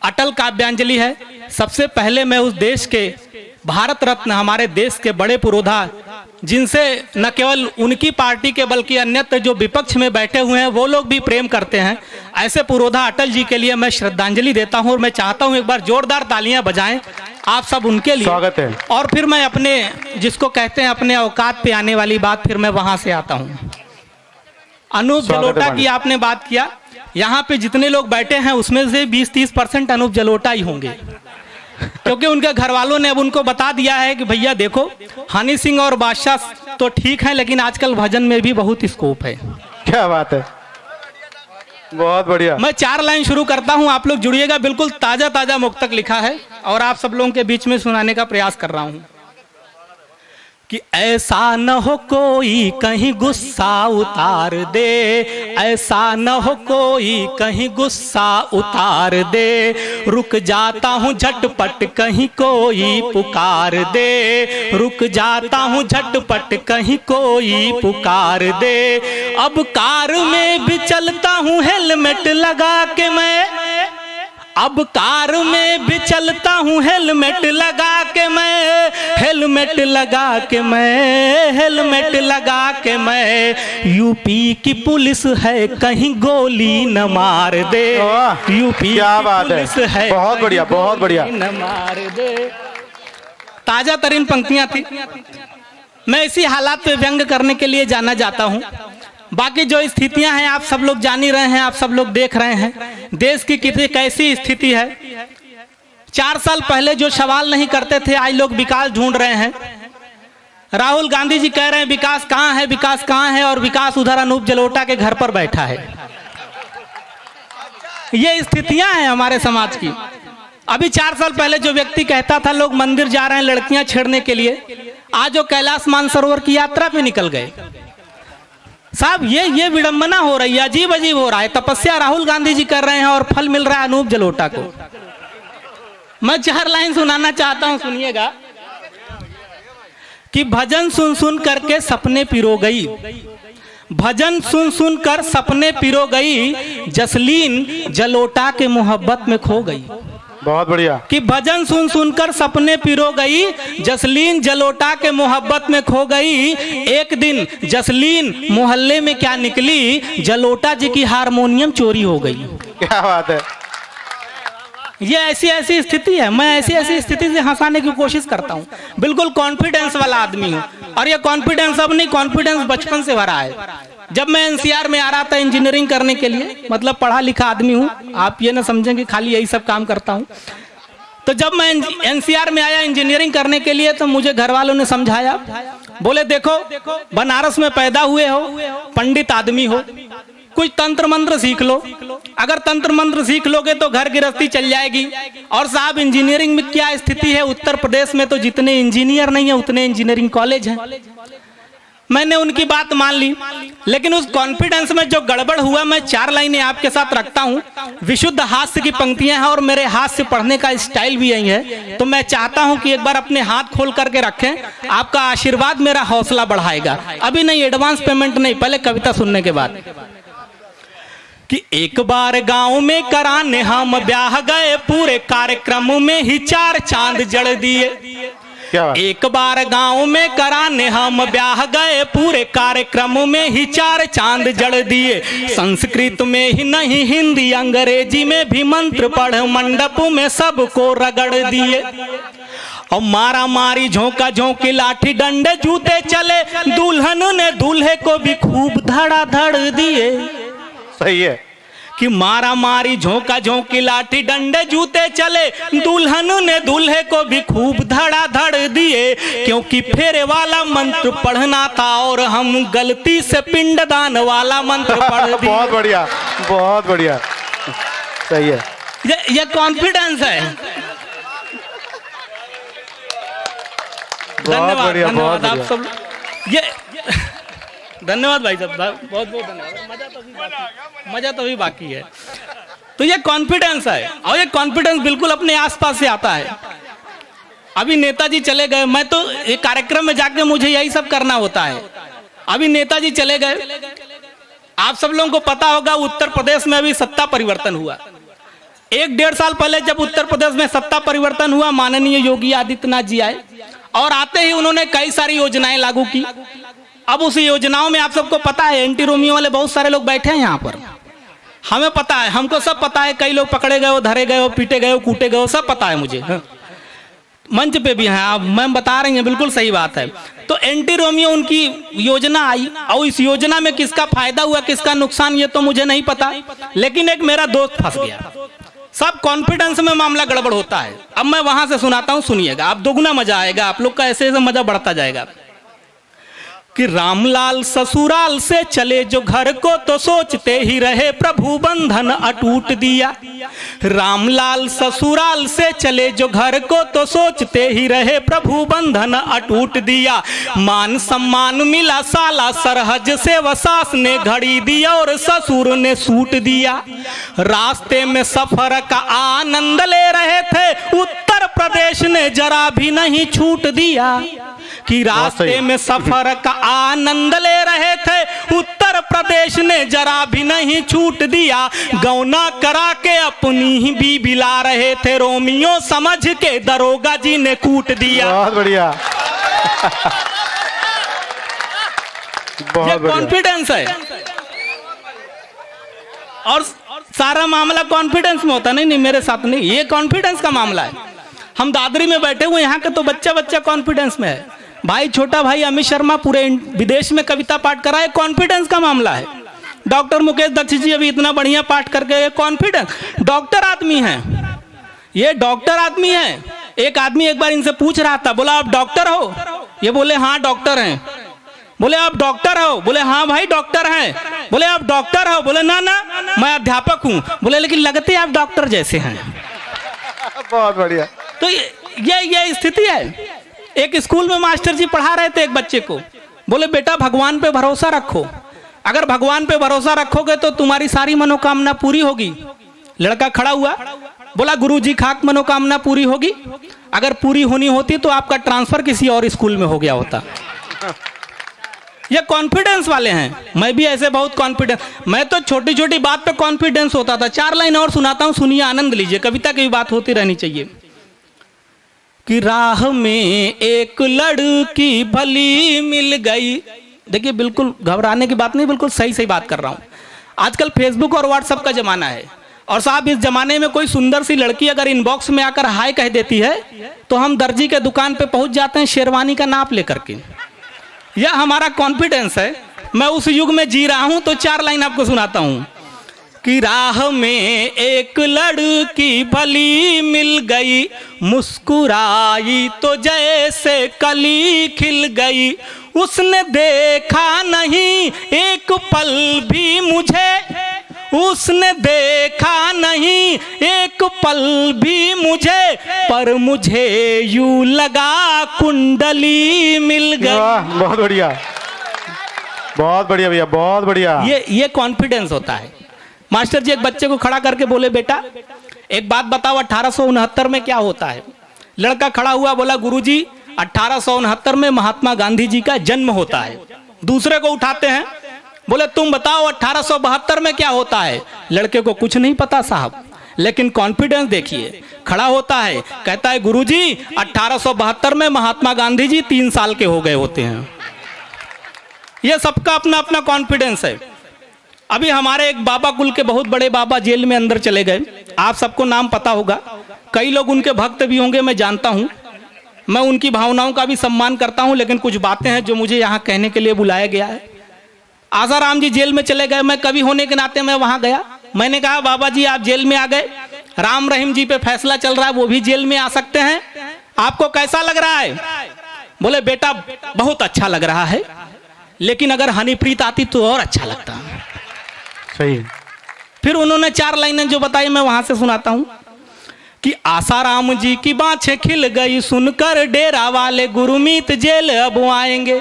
अटल काव्यांजलि है। सबसे पहले मैं उस देश के भारत रत्न हमारे देश के बड़े पुरोधा, जिनसे न केवल उनकी पार्टी के बल्कि अन्यत्र जो विपक्ष में बैठे हुए हैं वो लोग भी प्रेम करते हैं, ऐसे पुरोधा अटल जी के लिए मैं श्रद्धांजलि देता हूं। और मैं चाहता हूं एक बार जोरदार तालियां बजाएं आप सब उनके लिए। स्वागत है। और फिर मैं अपने जिसको कहते हैं अपने औकात पे आने वाली बात, फिर मैं वहां से आता हूं। अनूप जलोटा की आपने बात किया, यहाँ पे जितने लोग बैठे हैं उसमें से 20-30% अनूप जलोटा ही होंगे, क्योंकि उनके घर वालों ने अब उनको बता दिया है कि भैया देखो हनी सिंह और बादशाह तो ठीक है, लेकिन आजकल भजन में भी बहुत स्कोप है। क्या बात है, बहुत बढ़िया। मैं 4 लाइन शुरू करता हूं, आप लोग जुड़िएगा। बिल्कुल ताजा ताजा मुक्तक लिखा है और आप सब लोगों के बीच में सुनाने का प्रयास कर रहा हूं कि ऐसा न हो कोई कहीं गुस्सा उतार दे, ऐसा न हो कोई कहीं गुस्सा उतार दे, रुक जाता हूँ झटपट कहीं कोई पुकार दे, रुक जाता हूँ झटपट कहीं कोई पुकार दे। अब कार में भी चलता हूँ हेलमेट लगा के मैं, अब कार में भी चलता हूँ हेलमेट लगा के मैं, हेलमेट लगा के मैं, हेलमेट लगा के मैं। यूपी की पुलिस है कहीं गोली न मार दे, यूपी क्या की बात पुलिस है बहुत बढ़िया, बहुत बढ़िया। न मार दे। ताजा तरीन पंक्तियां थी। मैं इसी हालात पे व्यंग करने के लिए जाना जाता हूँ। बाकी जो स्थितियां हैं आप सब लोग जान ही रहे हैं, आप सब लोग देख रहे हैं देश की कितनी कैसी स्थिति है। 4 साल पहले जो सवाल नहीं करते थे आज लोग विकास ढूंढ रहे हैं। राहुल गांधी जी कह रहे हैं विकास कहाँ है, विकास कहाँ है, और विकास उधर अनूप जलोटा के घर पर बैठा है। ये स्थितियां हैं हमारे समाज की। अभी 4 साल पहले जो व्यक्ति कहता था लोग मंदिर जा रहे हैं लड़कियां छेड़ने के लिए, आज वो कैलाश मानसरोवर की यात्रा पे निकल गए। साहब ये विडंबना हो रही है, अजीब अजीब हो रहा है। तपस्या राहुल गांधी जी कर रहे हैं और फल मिल रहा है अनूप जलोटा को। मैं 4 लाइन सुनाना चाहता हूं, सुनिएगा कि भजन सुन सुन करके सपने पिरो गई, भजन सुन सुन कर सपने पिरो गई, जसलीन जलोटा के मोहब्बत में खो गई। बहुत बढ़िया। कि भजन सुन सुनकर सपने पिरो गई, जसलीन जलोटा के मोहब्बत में खो गई। एक दिन जसलीन मोहल्ले में क्या निकली, जलोटा जी की हारमोनियम चोरी हो गई। क्या बात है। ये ऐसी स्थिति है। मैं ऐसी स्थिति से हंसाने की कोशिश करता हूँ। बिल्कुल कॉन्फिडेंस वाला आदमी हूँ, और ये कॉन्फिडेंस अब नहीं, कॉन्फिडेंस बचपन से भरा है। जब मैं एनसीआर में आ रहा था इंजीनियरिंग करने के लिए, मतलब पढ़ा लिखा आदमी हूँ, आप ये ना समझें कि खाली यही सब काम करता हूँ। तो जब मैं एनसीआर में आया इंजीनियरिंग करने के लिए, तो मुझे घर वालों ने समझाया, बोले देखो बनारस में पैदा हुए हो, पंडित आदमी हो, कुछ तंत्र मंत्र सीख लो। अगर तंत्र मंत्र सीख लोगे तो घर गृहस्थी चल जाएगी। और साहब इंजीनियरिंग में क्या स्थिति है, उत्तर प्रदेश में तो जितने इंजीनियर नहीं है उतने इंजीनियरिंग कॉलेज हैं। मैंने उनकी बात मान ली, लेकिन उस कॉन्फिडेंस में जो गड़बड़ हुआ, मैं 4 लाइनें आपके साथ रखता हूं। विशुद्ध हास्य की पंक्तियां हैं और मेरे हाथ से पढ़ने का स्टाइल भी यही है। तो मैं चाहता हूं कि एक बार अपने हाथ खोल करके रखें, आपका आशीर्वाद मेरा हौसला बढ़ाएगा। अभी नहीं, एडवांस पेमेंट नहीं, पहले कविता सुनने के बाद। कि एक बार गांव में कराने हम ब्याह गए, पूरे कार्यक्रम में ही 4 चांद जड़ दिए। एक बार गांव में कराने हम ब्याह गए, पूरे कार्यक्रम में ही 4 चांद जड़ दिए। संस्कृत में ही नहीं हिंदी अंग्रेजी में भी मंत्र पढ़ मंडप में सबको रगड़ दिए। और मारा मारी झोंका झोंकी लाठी डंडे जूते चले, दुल्हन ने दूल्हे को भी खूब धड़ाधड़ दिए। सही है कि मारा मारी झोंका झोंकी लाठी डंडे जूते चले, दुल्हन ने दूल्हे को भी खूब धड़ाधड़ दिए। क्योंकि फेरे वाला मंत्र पढ़ना था और हम गलती से पिंडदान वाला मंत्र पढ़ दिए। बहुत बढ़िया, बहुत बढ़िया, सही है। ये कॉन्फिडेंस है। धन्यवाद, धन्यवाद आप सब। ये धन्यवाद भाई साहब, बहुत बहुत धन्यवाद। मजा तो अभी बाकी है। तो ये कॉन्फिडेंस है, और ये कॉन्फिडेंस बिल्कुल अपने आसपास से आता है। अभी नेताजी चले गए, मैं तो एक कार्यक्रम में जाके मुझे यही सब करना होता है। अभी नेताजी चले गए, आप सब लोगों को पता होगा उत्तर प्रदेश में अभी सत्ता परिवर्तन हुआ। एक 1.5 साल पहले जब उत्तर प्रदेश में सत्ता परिवर्तन हुआ, माननीय योगी आदित्यनाथ जी आए और आते ही उन्होंने कई सारी योजनाएं लागू की। अब उस योजनाओं में आप सबको पता है, एंटी रोमियो वाले बहुत सारे लोग बैठे हैं यहाँ पर, हमें पता है, हमको सब पता है। कई लोग पकड़े गए, धरे गए, पीटे गए, कूटे गए, सब पता है मुझे। मंच पे भी हैं आप, मैम बता रही हैं, बिल्कुल सही बात है। तो एंटी रोमियो उनकी योजना आई और इस योजना में किसका फायदा हुआ किसका नुकसान ये तो मुझे नहीं पता, लेकिन एक मेरा दोस्त फंस गया। सब कॉन्फिडेंस में मामला गड़बड़ होता है। अब मैं वहां से सुनाता हूं, सुनिएगा, आप दोगुना मजा आएगा, आप लोग का ऐसे ऐसे मजा बढ़ता जाएगा। कि रामलाल ससुराल से चले जो घर को तो सोचते ही रहे प्रभु बंधन अटूट दिया। रामलाल ससुराल से चले जो घर को तो सोचते ही रहे प्रभु बंधन अटूट दिया। मान सम्मान मिला साला सरहज से व सास ने घड़ी दिया और ससुर ने सूट दिया। रास्ते में सफर का आनंद ले रहे थे उत्तर प्रदेश ने जरा भी नहीं छूट दिया। कि रास्ते में सफर का आनंद ले रहे थे उत्तर प्रदेश ने जरा भी नहीं छूट दिया। गौना करा के अपनी ही बीबी ला रहे थे रोमियो समझ के दरोगा जी ने कूट दिया। बहुत बढ़िया ये कॉन्फिडेंस है और सारा मामला कॉन्फिडेंस में होता। नहीं मेरे साथ नहीं, ये कॉन्फिडेंस का मामला है। हम दादरी में बैठे हुए, यहाँ के तो बच्चा कॉन्फिडेंस में है। भाई छोटा भाई अमित शर्मा पूरे विदेश में कविता पाठ करा है, कॉन्फिडेंस का मामला है। डॉक्टर मुकेश दीक्षित जी अभी इतना बढ़िया पाठ करके, कॉन्फिडेंस, डॉक्टर आदमी है, ये डॉक्टर आदमी है। एक आदमी एक बार इनसे पूछ रहा था, बोला आप डॉक्टर हो? ये बोले हाँ डॉक्टर हैं। बोले आप डॉक्टर हो? बोले हाँ भाई डॉक्टर हैं। बोले आप डॉक्टर हो? बोले ना मैं अध्यापक हूँ। बोले लेकिन लगते आप डॉक्टर जैसे हैं। बहुत बढ़िया। तो ये स्थिति है। एक स्कूल में मास्टर जी पढ़ा रहे थे एक बच्चे को, बोले बेटा भगवान पे भरोसा रखो, अगर भगवान पे भरोसा रखोगे तो तुम्हारी सारी मनोकामना पूरी होगी। लड़का खड़ा हुआ, बोला गुरुजी खाक मनोकामना पूरी होगी, अगर पूरी होनी होती तो आपका ट्रांसफर किसी और स्कूल में हो गया होता। ये कॉन्फिडेंस वाले हैं। मैं भी ऐसे बहुत कॉन्फिडेंस, मैं तो छोटी छोटी बात पे कॉन्फिडेंस होता था। 4 लाइन और सुनाता हूँ, सुनिए, आनंद लीजिए, कविता की भी बात होती रहनी चाहिए। कि राह में एक लड़की भली मिल गई। देखिए बिल्कुल घबराने की बात नहीं, बिल्कुल सही बात कर रहा हूँ। आजकल फेसबुक और व्हाट्सएप का जमाना है और साहब इस जमाने में कोई सुंदर सी लड़की अगर इनबॉक्स में आकर हाय कह देती है तो हम दर्जी के दुकान पे पहुंच जाते हैं शेरवानी का नाप लेकर के। यह हमारा कॉन्फिडेंस है। मैं उस युग में जी रहा हूं। तो 4 लाइन आपको सुनाता हूं। कि राह में एक लड़की भली मिल गई, मुस्कुराई तो जैसे कली खिल गई। उसने देखा नहीं एक पल भी मुझे, उसने देखा नहीं एक पल भी मुझे, पर मुझे यूं लगा कुंडली मिल गई। बहुत बढ़िया, बहुत बढ़िया भैया, बहुत बढ़िया। ये कॉन्फिडेंस होता है। मास्टर जी एक बच्चे को खड़ा करके बोले बेटा एक बात बताओ 1869 में क्या होता है? लड़का खड़ा हुआ, बोला गुरुजी 1869 में महात्मा गांधी जी का जन्म होता है। दूसरे को उठाते हैं, बोले तुम बताओ 1872 में क्या होता है? लड़के को कुछ नहीं पता साहब, लेकिन कॉन्फिडेंस देखिए, खड़ा होता है, कहता है गुरुजी 1872 में महात्मा गांधी जी 3 साल के हो गए होते हैं। ये सबका अपना अपना कॉन्फिडेंस है। अभी हमारे एक बाबा कुल के बहुत बड़े बाबा जेल में अंदर चले गए, आप सबको नाम पता होगा, कई लोग उनके भक्त भी होंगे, मैं जानता हूं, मैं उनकी भावनाओं का भी सम्मान करता हूं, लेकिन कुछ बातें हैं जो मुझे यहाँ कहने के लिए बुलाया गया है। आसाराम जी जेल में चले गए, मैं कवि होने के नाते मैं वहां गया। मैंने कहा बाबा जी आप जेल में आ गए, राम रहीम जी पे फैसला चल रहा है, वो भी जेल में आ सकते हैं, आपको कैसा लग रहा है? बोले बेटा बहुत अच्छा लग रहा है, लेकिन अगर हनीप्रीत आती तो और अच्छा लगता। सही। फिर उन्होंने 4 लाइनें जो बताई मैं वहां से सुनाता हूं। कि आसाराम जी की बाछें खिल गई सुनकर डेरा वाले गुरमीत जेल अब आएंगे।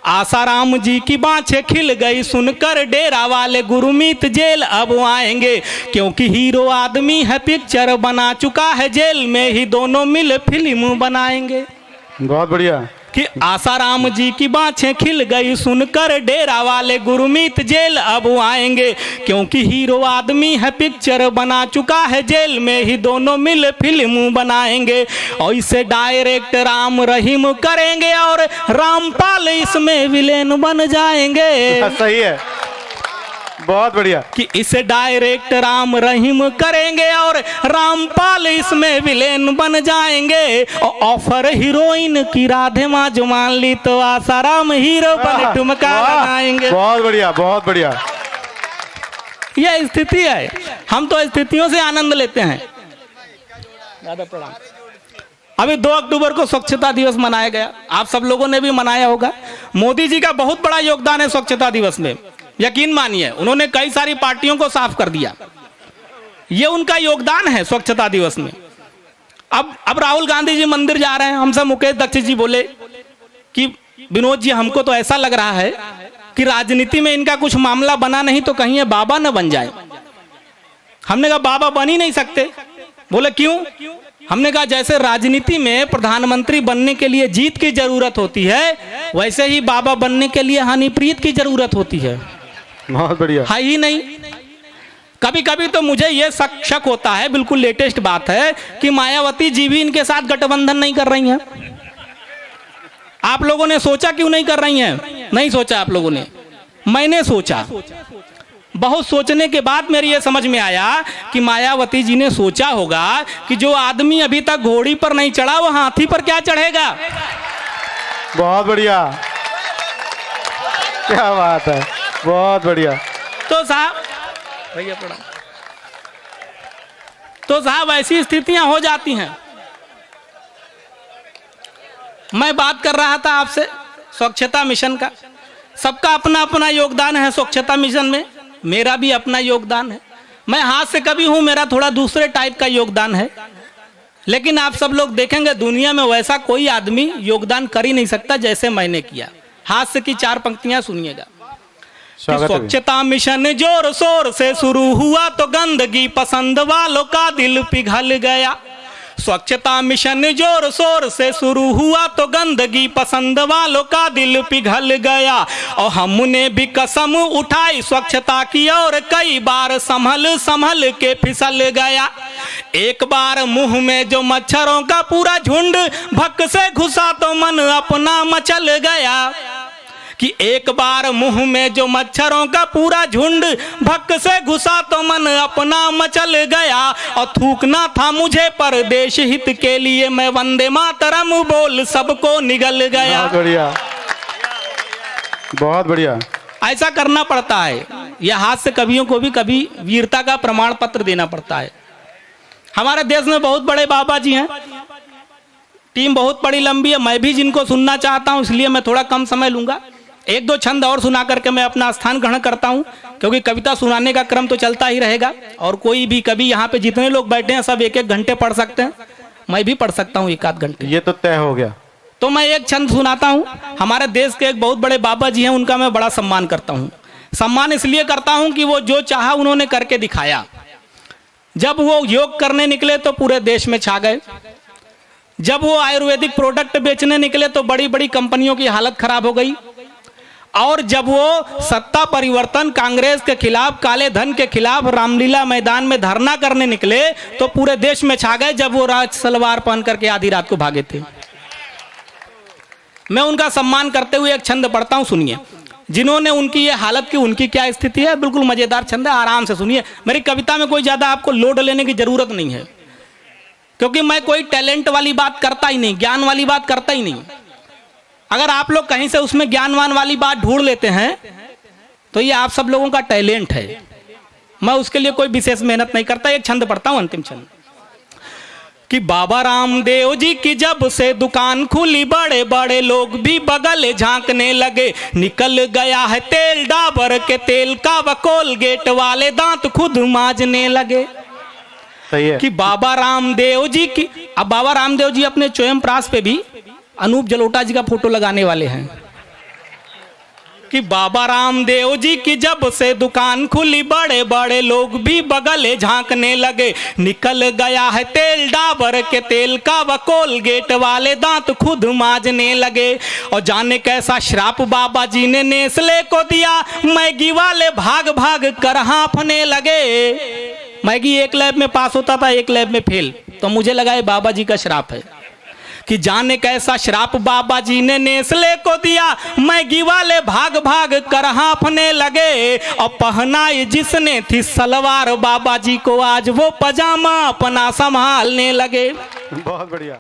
आसाराम जी की बाछें खिल गई सुनकर डेरा वाले गुरमीत जेल अब आएंगे, क्योंकि हीरो आदमी है पिक्चर बना चुका है, जेल में ही दोनों मिल फिल्म बनाएंगे। बहुत बढ़िया। कि आसाराम जी की बाछें खिल गई सुनकर डेरा वाले गुरमीत जेल अब आएंगे, क्योंकि हीरो आदमी है पिक्चर बना चुका है, जेल में ही दोनों मिल फिल्म बनाएंगे। और इसे डायरेक्ट राम रहीम करेंगे और रामपाल इसमें विलेन बन जाएंगे। सही है, बहुत बढ़िया। कि इसे डायरेक्ट राम रहीम करेंगे और रामपाल इसमें विलेन बन जाएंगे। और ऑफर हीरोइन की राधे माँ जो मान ली तो आसाराम हीरो बन ठुमका लगाएंगे। बहुत बढ़िया, बहुत बढ़िया। यह स्थिति है, हम तो स्थितियों से आनंद लेते हैं। ज्यादा प्रणाम। अभी 2 अक्टूबर को स्वच्छता दिवस मनाया गया, आप सब लोगों ने भी मनाया होगा। मोदी जी का बहुत बड़ा योगदान है स्वच्छता दिवस में, यकीन मानिए। उन्होंने कई सारी पार्टियों को साफ कर दिया, ये उनका योगदान है स्वच्छता दिवस में। अब राहुल गांधी जी मंदिर जा रहे हैं, हमसे मुकेश दीक्षित जी बोले कि विनोद जी हमको तो ऐसा लग रहा है कि राजनीति में इनका कुछ मामला बना नहीं तो कहीं ये बाबा न बन जाए। हमने कहा बाबा बन ही नहीं सकते। बोले क्यों? हमने कहा जैसे राजनीति में प्रधानमंत्री बनने के लिए जीत की जरूरत होती है, वैसे ही बाबा बनने के लिए हनीप्रीत की जरूरत होती है। बहुत बढ़िया। है ही नहीं। कभी कभी तो मुझे यह शक होता है, बिल्कुल लेटेस्ट बात है, कि मायावती जी भी इनके साथ गठबंधन नहीं कर रही हैं। आप लोगों ने सोचा क्यों नहीं कर रही हैं? नहीं सोचा आप लोगों ने, मैंने सोचा। बहुत सोचने के बाद मेरी ये समझ में आया कि मायावती जी ने सोचा होगा कि जो आदमी अभी तक घोड़ी पर नहीं चढ़ा वो हाथी पर क्या चढ़ेगा। बहुत बढ़िया, क्या बात है, बहुत बढ़िया। तो साहब भैया पड़ा, तो साहब ऐसी स्थितियां हो जाती हैं। मैं बात कर रहा था आपसे स्वच्छता मिशन का। सबका अपना अपना योगदान है स्वच्छता मिशन में, मेरा भी अपना योगदान है। मैं हाथ से कभी हूं, मेरा थोड़ा दूसरे टाइप का योगदान है। लेकिन आप सब लोग देखेंगे दुनिया में वैसा कोई आदमी योगदान कर ही नहीं सकता जैसे मैंने किया। हाथ से की 4 पंक्तियां सुनिएगा। स्वच्छता मिशन जोर शोर से शुरू हुआ तो गंदगी पसंद वालों का दिल पिघल गया। स्वच्छता मिशन जोर शोर से शुरू हुआ तो गंदगी पसंद वालों का दिल पिघल गया। और हमने भी कसम उठाई स्वच्छता की और कई बार संभल संभल के फिसल गया। एक बार मुंह में जो मच्छरों का पूरा झुंड भक्क से घुसा तो मन अपना मचल गया। कि एक बार मुंह में जो मच्छरों का पूरा झुंड भक्क से घुसा तो मन अपना मचल गया। और थूकना था मुझे पर देश हित के लिए, मैं वंदे मातरम बोल सबको निगल गया। बहुत बढ़िया, बहुत बढ़िया। ऐसा करना पड़ता है। यह हाथ से कवियों को भी कभी वीरता का प्रमाण पत्र देना पड़ता है। हमारे देश में बहुत बड़े बाबा जी हैं, टीम बहुत बड़ी लंबी है। मैं भी जिनको सुनना चाहता हूं, इसलिए मैं थोड़ा कम समय लूंगा। 1-2 छंद और सुना करके मैं अपना स्थान ग्रहण करता हूं, क्योंकि कविता सुनाने का क्रम तो चलता ही रहेगा। और कोई भी कवि यहाँ पे जितने लोग बैठे हैं सब 1-1 घंटे पढ़ सकते हैं, मैं भी पढ़ सकता हूँ 1-8 घंटे। ये तो तय हो गया। तो मैं एक छंद सुनाता हूँ। हमारे देश के एक बहुत बड़े बाबा जी हैं, उनका मैं बड़ा सम्मान करता हूँ। सम्मान इसलिए करता हूँ कि वो जो चाहा उन्होंने करके दिखाया। जब वो योग करने निकले तो पूरे देश में छा गए। जब वो आयुर्वेदिक प्रोडक्ट बेचने निकले तो बड़ी बड़ी कंपनियों की हालत खराब हो गई। और जब वो सत्ता परिवर्तन कांग्रेस के खिलाफ, काले धन के खिलाफ रामलीला मैदान में धरना करने निकले तो पूरे देश में छा गए। जब वो राज सलवार पहन करके आधी रात को भागे थे। मैं उनका सम्मान करते हुए एक छंद पढ़ता हूं, सुनिए। जिन्होंने उनकी ये हालत की, उनकी क्या स्थिति है, बिल्कुल मजेदार छंद है, आराम से सुनिए। मेरी कविता में कोई ज्यादा आपको लोड लेने की जरूरत नहीं है, क्योंकि मैं कोई टैलेंट वाली बात करता ही नहीं, ज्ञान वाली बात करता ही नहीं। अगर आप लोग कहीं से उसमें ज्ञानवान वाली बात ढूंढ लेते हैं तो ये आप सब लोगों का टैलेंट है। मैं उसके लिए कोई विशेष मेहनत नहीं करता। एक छंद पढ़ता हूं, अंतिम छंद। कि बाबा रामदेव जी की जब से दुकान खुली, बड़े बड़े लोग भी बगल झांकने लगे। निकल गया है तेल डाबर के तेल का, व कोलगेट वाले दांत खुद मांजने लगे। सही है। कि बाबा रामदेव जी की, अब बाबा रामदेव जी अपने च्वयंप्राश पे भी अनूप जलोटा जी का फोटो लगाने वाले हैं कि बाबा रामदेव जी की जब से दुकान खुली बड़े बड़े लोग भी बगले झांकने लगे। निकल गया है तेल डाबर के तेल का, व कोलगेट वाले दांत खुद मांजने लगे। और जाने कैसा श्राप बाबा जी ने नेस्ले को दिया, मैगी वाले भाग भाग कर हाँफने लगे। मैगी एक लैब में पास होता था, एक लैब में फेल, तो मुझे लगा ये बाबा जी का श्राप है। कि जाने कैसा श्राप बाबा जी ने नेस्ले को दिया, मैगी वाले भाग भाग कर हाँफने लगे। और पहनाई जिसने थी सलवार बाबा जी को, आज वो पजामा अपना संभालने लगे। बहुत बढ़िया।